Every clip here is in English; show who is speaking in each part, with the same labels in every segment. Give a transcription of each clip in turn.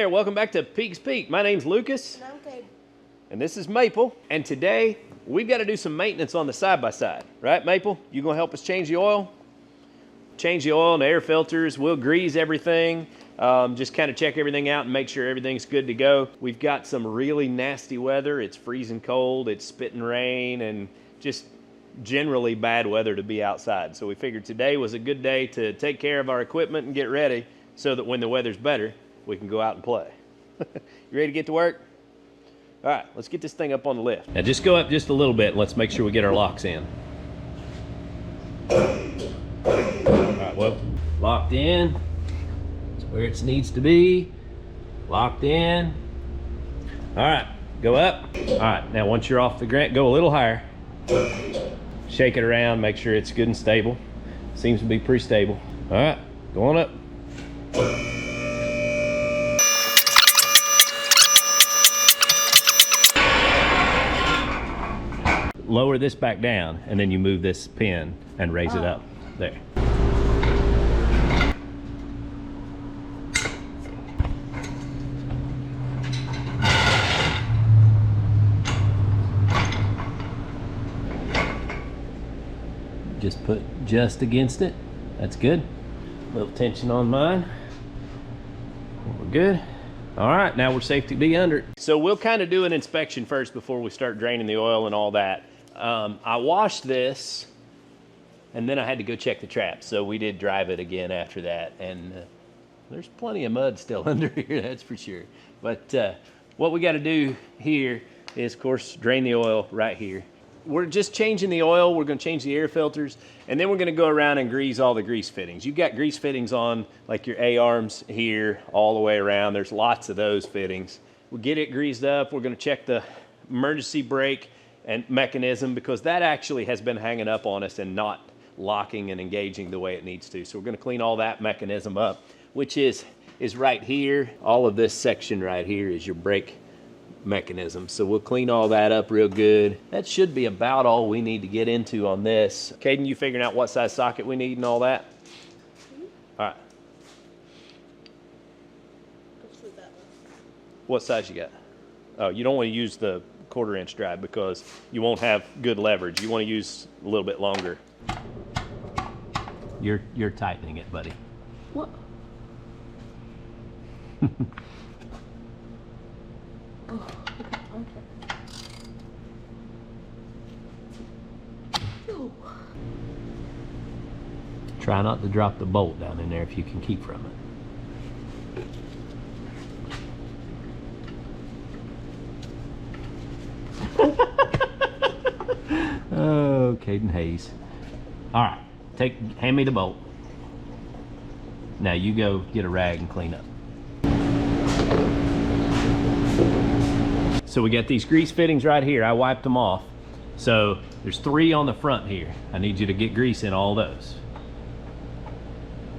Speaker 1: there, welcome back to Peaks Peak. My name's Lucas.
Speaker 2: And I'm Caden.
Speaker 1: And this is Maple. And today, we've got to do some maintenance on the side-by-side. Right, Maple? You gonna help us change the oil? Change the oil and the air filters. We'll grease everything. Just kind of check everything out and make sure everything's good to go. We've got some really nasty weather. It's freezing cold, it's spitting rain, and just generally bad weather to be outside. So we figured today was a good day to take care of our equipment and get ready so that when the weather's better, we can go out and play. You ready to get to work? All right, let's get this thing up on the lift. Now just go up just a little bit and let's make sure we get our locks in. All right, well, locked in. It's where it needs to be. Locked in. All right, go up. All right, now once you're off the ground, go a little higher. Shake it around, make sure it's good and stable. Seems to be pretty stable. All right, go on up. Lower this back down, and then you move this pin and raise it up. There. Just put just against it. That's good. A little tension on mine. We're good. All right, now we're safe to be under it. So we'll kind of do an inspection first before we start draining the oil and all that. I washed this, and then I had to go check the traps. So we did drive it again after that, and there's plenty of mud still under here, that's for sure. But what we got to do here is, of course, drain the oil right here. We're just changing the oil. We're going to change the air filters, and then we're going to go around and grease all the grease fittings. You've got grease fittings on, like your A-arms here, all the way around. There's lots of those fittings. We'll get it greased up. We're going to check the emergency brake and mechanism, because that actually has been hanging up on us and not locking and engaging the way it needs to. So we're going to clean all that mechanism up, which is right here. All of this section right here is your brake mechanism. So we'll clean all that up real good. That should be about all we need to get into on this. Caden, you figuring out what size socket we need and all that? All right. What size you got? Oh, you don't want to use the 1/4 inch drive because you won't have good leverage. You want to use a little bit longer. You're tightening it, buddy.
Speaker 2: What? Oh, okay. Oh.
Speaker 1: Try not to drop the bolt down in there if you can keep from it. Oh, Caden Hayes. All right, hand me the bolt. Now you go get a rag and clean up. So we got these grease fittings right here. I wiped them off. So there's 3 on the front here. I need you to get grease in all those.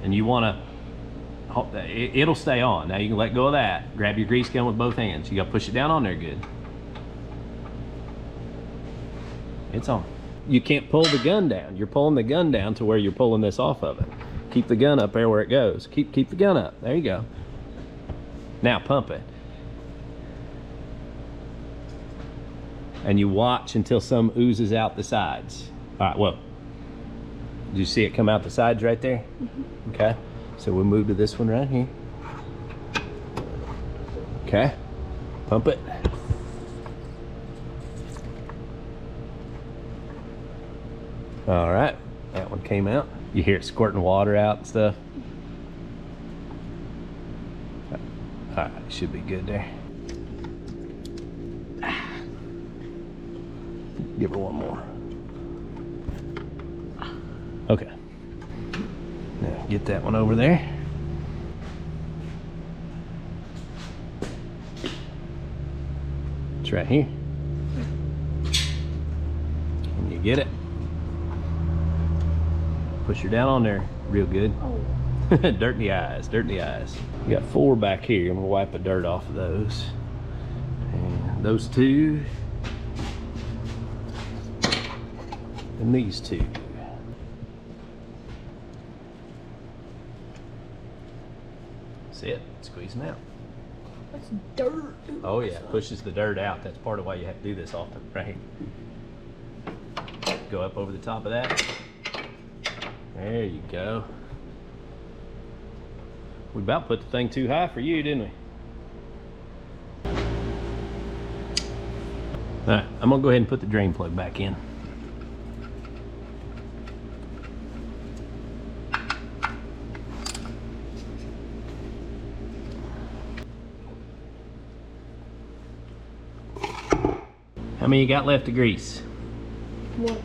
Speaker 1: And you want to, it'll stay on. Now you can let go of that. Grab your grease gun with both hands. You got to push it down on there good. It's on. You can't pull the gun down. You're pulling the gun down to where you're pulling this off of it. Keep the gun up there where it goes. Keep the gun up. There you go. Now pump it. And you watch until some oozes out the sides. All right, well, did you see it come out the sides right there? Mm-hmm. Okay, so we'll move to this one right here. Okay, pump it. All right, that one came out. You hear it squirting water out and stuff. All right, should be good there. Give her one more. Okay. Now get that one over there. It's right here. And you get it. Push her down on there real good. Oh. Dirt in the eyes, dirt in the eyes. You got 4 back here. I'm gonna wipe the dirt off of those. And those 2. And these 2. That's it. Squeeze them out.
Speaker 2: That's dirt.
Speaker 1: Oh yeah, pushes the dirt out. That's part of why you have to do this often, right? Go up over the top of that. There you go. We about put the thing too high for you, didn't we? All right, I'm gonna go ahead and put the drain plug back in. How many you got left to grease?
Speaker 2: One.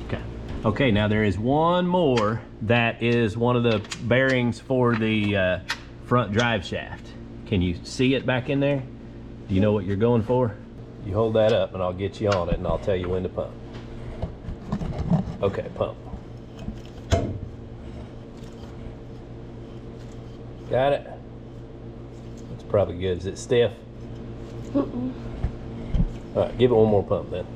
Speaker 1: Okay. Okay, now there is one more that is one of the bearings for the front drive shaft. Can you see it back in there? Do you know what you're going for? You hold that up and I'll get you on it and I'll tell you when to pump. Okay, pump. Got it? It's probably good. Is it stiff?
Speaker 2: Mm-mm.
Speaker 1: All right, give it one more pump then.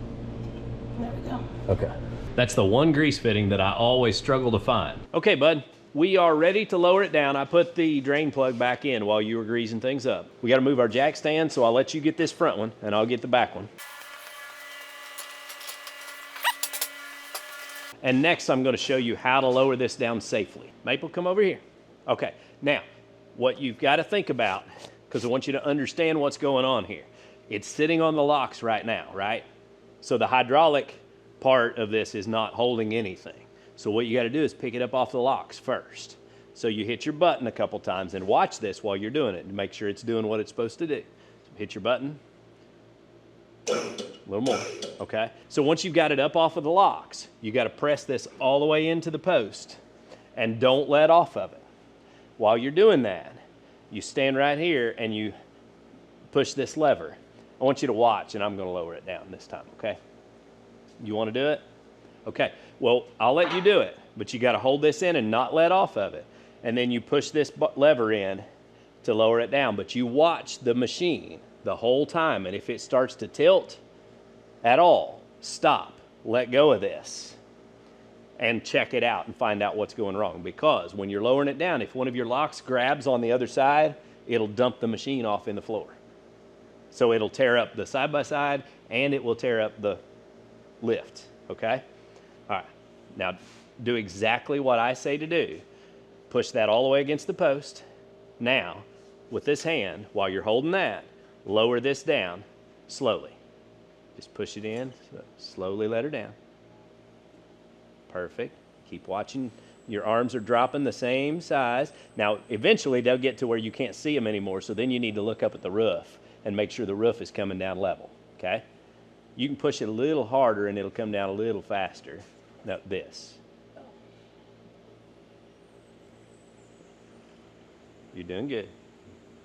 Speaker 2: There we go.
Speaker 1: Okay. That's the one grease fitting that I always struggle to find. Okay, bud, we are ready to lower it down. I put the drain plug back in while you were greasing things up. We got to move our jack stand, so I'll let you get this front one and I'll get the back one. And next I'm going to show you how to lower this down safely. Maple, come over here. Okay, now what you've got to think about, because I want you to understand what's going on here. It's sitting on the locks right now, right? So the hydraulic part of this is not holding anything. So what you got to do is pick it up off the locks first. So you hit your button a couple times and watch this while you're doing it and make sure it's doing what it's supposed to do. So hit your button. A little more, okay? So once you've got it up off of the locks, you got to press this all the way into the post and don't let off of it. While you're doing that, you stand right here and you push this lever. I want you to watch, and I'm going to lower it down this time, okay? You want to do it? Okay. Well, I'll let you do it, but you got to hold this in and not let off of it. And then you push this lever in to lower it down, but you watch the machine the whole time, and if it starts to tilt at all, stop, let go of this, and check it out and find out what's going wrong. Because when you're lowering it down, if one of your locks grabs on the other side, it'll dump the machine off in the floor. So it'll tear up the side-by-side and it will tear up the lift, okay? All right, now do exactly what I say to do. Push that all the way against the post. Now, with this hand, while you're holding that, lower this down slowly. Just push it in, slowly let her down. Perfect. Keep watching. Your arms are dropping the same size. Now, eventually they'll get to where you can't see them anymore, so then you need to look up at the roof and make sure the roof is coming down level, okay? You can push it a little harder and it'll come down a little faster. Now, this. You're doing good.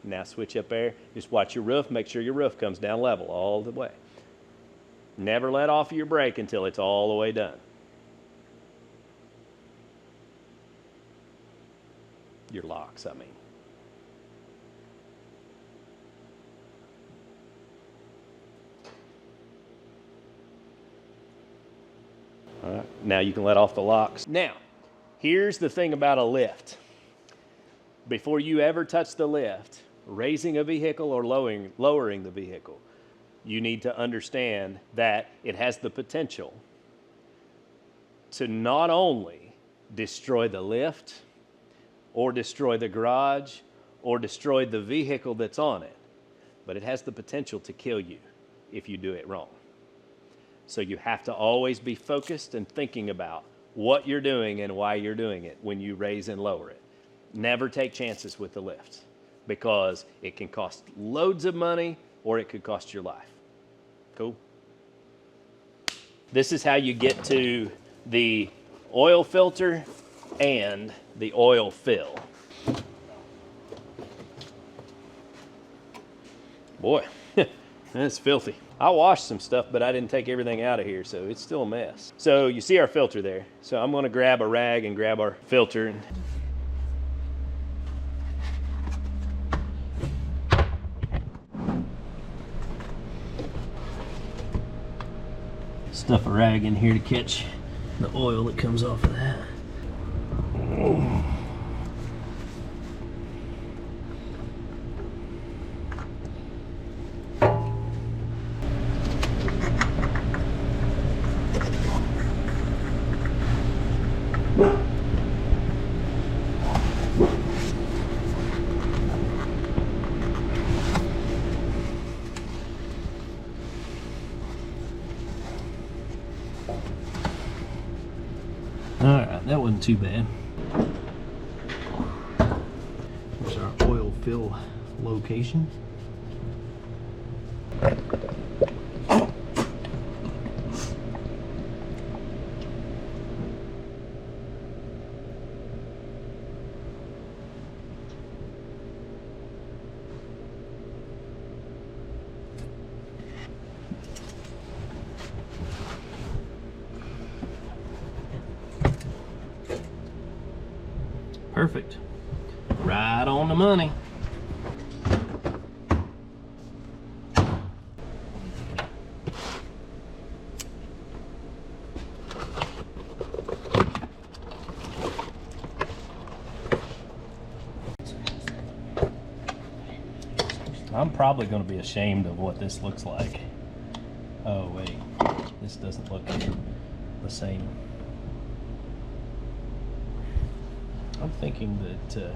Speaker 1: Now switch up there. Just watch your roof. Make sure your roof comes down level all the way. Never let off of your brake until it's all the way done. Your locks, I mean. All right, now you can let off the locks. Now, here's the thing about a lift. Before you ever touch the lift, raising a vehicle or lowering the vehicle, you need to understand that it has the potential to not only destroy the lift or destroy the garage or destroy the vehicle that's on it, but it has the potential to kill you if you do it wrong. So you have to always be focused and thinking about what you're doing and why you're doing it when you raise and lower it. Never take chances with the lift because it can cost loads of money or it could cost your life. Cool? This is how you get to the oil filter and the oil fill. Boy, that's filthy. I washed some stuff, but I didn't take everything out of here, so it's still a mess. So you see our filter there. So I'm gonna grab a rag and grab our filter. Stuff a rag in here to catch the oil that comes off of that. Alright, that wasn't too bad. Here's our oil fill location. Perfect. Right on the money. I'm probably going to be ashamed of what this looks like. Oh wait, this doesn't look the same. I'm thinking that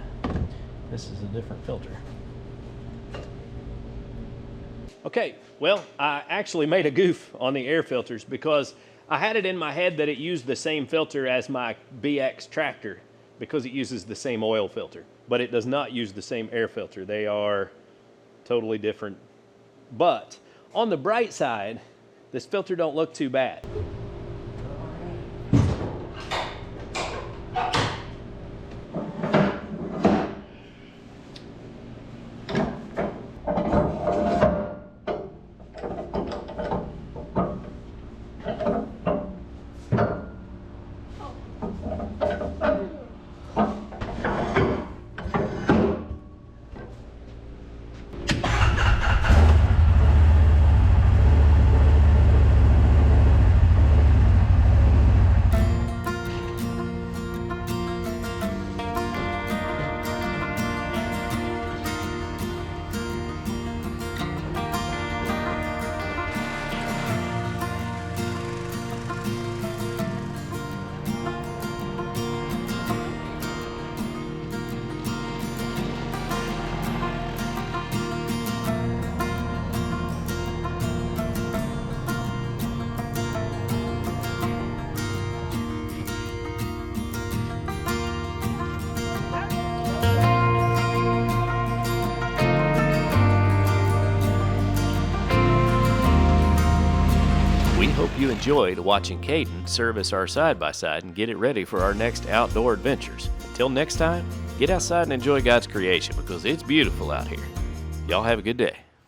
Speaker 1: this is a different filter. Okay, well, I actually made a goof on the air filters because I had it in my head that it used the same filter as my BX tractor because it uses the same oil filter, but it does not use the same air filter. They are totally different. But on the bright side, this filter don't look too bad. Hope you enjoyed watching Caden service our side-by-side and get it ready for our next outdoor adventures. Until next time, get outside and enjoy God's creation because it's beautiful out here. Y'all have a good day.